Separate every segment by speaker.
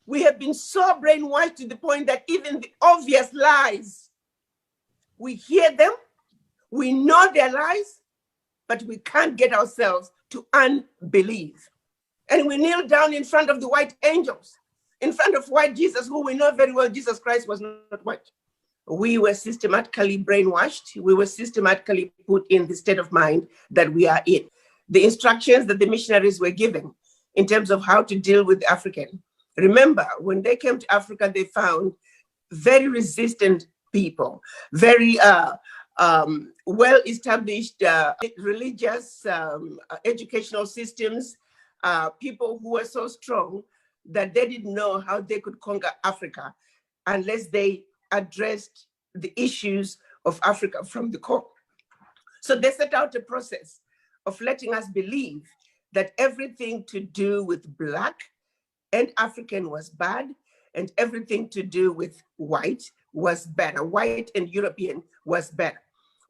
Speaker 1: We have been so brainwashed to the point that even the obvious lies, we hear them, we know their lies, but we can't get ourselves to unbelieve. And we kneel down in front of the white angels, in front of white Jesus, who we know very well Jesus Christ was not white. We were systematically brainwashed. We were systematically put in the state of mind that we are in. The instructions that the missionaries were given in terms of how to deal with the African. Remember, when they came to Africa, they found very resistant people, very well-established religious, educational systems, people who were so strong that they didn't know how they could conquer Africa unless they addressed the issues of Africa from the core. So they set out a process of letting us believe that everything to do with Black and African was bad, and everything to do with white was better. White and European was better.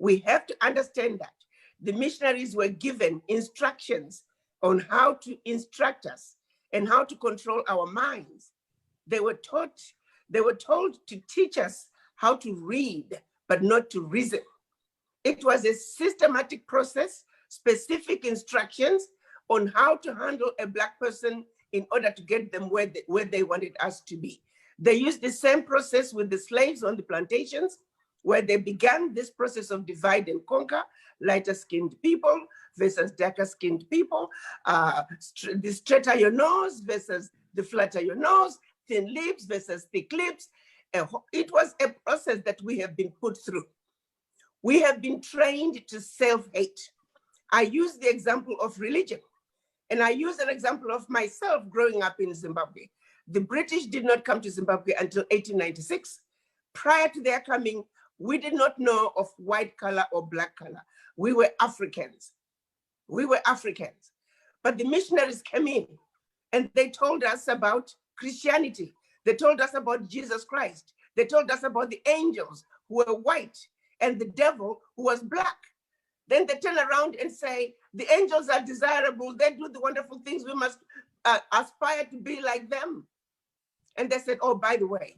Speaker 1: We have to understand that the missionaries were given instructions on how to instruct us and how to control our minds. They were told to teach us how to read, but not to reason. It was a systematic process, specific instructions on how to handle a Black person in order to get them where they wanted us to be. They used the same process with the slaves on the plantations, where they began this process of divide and conquer, lighter-skinned people versus darker-skinned people, the straighter your nose versus the flatter your nose, thin lips versus thick lips. It was a process that we have been put through. We have been trained to self-hate. I use the example of religion, and I use an example of myself growing up in Zimbabwe. The British did not come to Zimbabwe until 1896. Prior to their coming, we did not know of white color or Black color. We were Africans. We were Africans. But the missionaries came in and they told us about Christianity. They told us about Jesus Christ. They told us about the angels who were white and the devil who was Black. Then they turn around and say, the angels are desirable. They do the wonderful things. We must aspire to be like them. And they said, oh, by the way,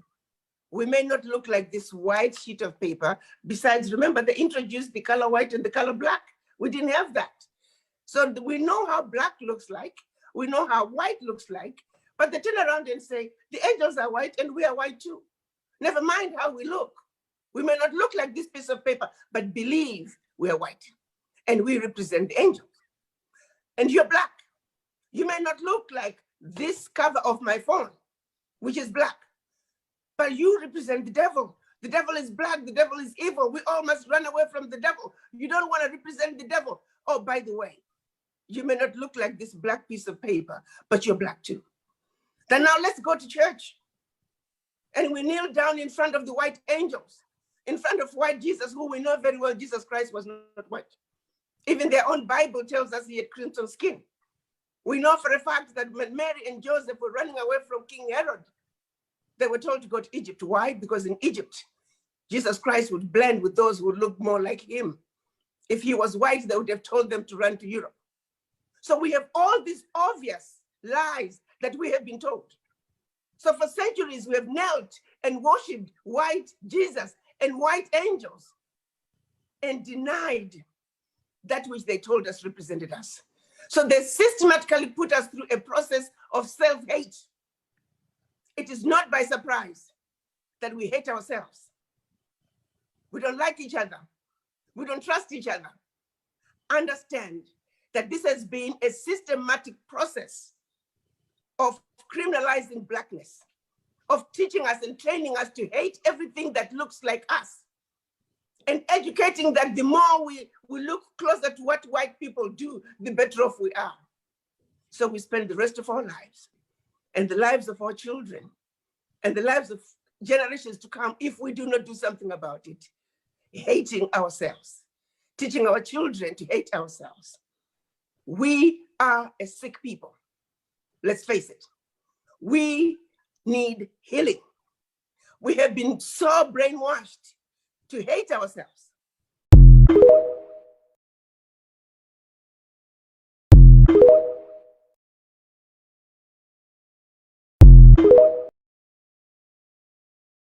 Speaker 1: we may not look like this white sheet of paper. Besides, remember, they introduced the color white and the color Black. We didn't have that. So we know how Black looks like. We know how white looks like. But they turn around and say, the angels are white and we are white too. Never mind how we look. We may not look like this piece of paper, but believe we are white and we represent the angels. And you're Black. You may not look like this cover of my phone, which is Black, but you represent the devil. The devil is Black, the devil is evil. We all must run away from the devil. You don't want to represent the devil. Oh, by the way, you may not look like this Black piece of paper, but you're Black too. Then now let's go to church. And we kneel down in front of the white angels, in front of white Jesus, who we know very well Jesus Christ was not white. Even their own Bible tells us he had crimson skin. We know for a fact that when Mary and Joseph were running away from King Herod, they were told to go to Egypt. Why? Because in Egypt, Jesus Christ would blend with those who looked more like him. If he was white, they would have told them to run to Europe. So we have all these obvious lies that we have been told. So for centuries, we have knelt and worshiped white Jesus and white angels and denied that which they told us represented us. So they systematically put us through a process of self-hate. It is not by surprise that we hate ourselves. We don't like each other. We don't trust each other. Understand that this has been a systematic process of criminalizing Blackness, of teaching us and training us to hate everything that looks like us, and educating that the more we look closer to what white people do, the better off we are. So we spend the rest of our lives and the lives of our children and the lives of generations to come, if we do not do something about it, hating ourselves, teaching our children to hate ourselves. We are a sick people. Let's face it. We need healing. We have been so brainwashed to hate ourselves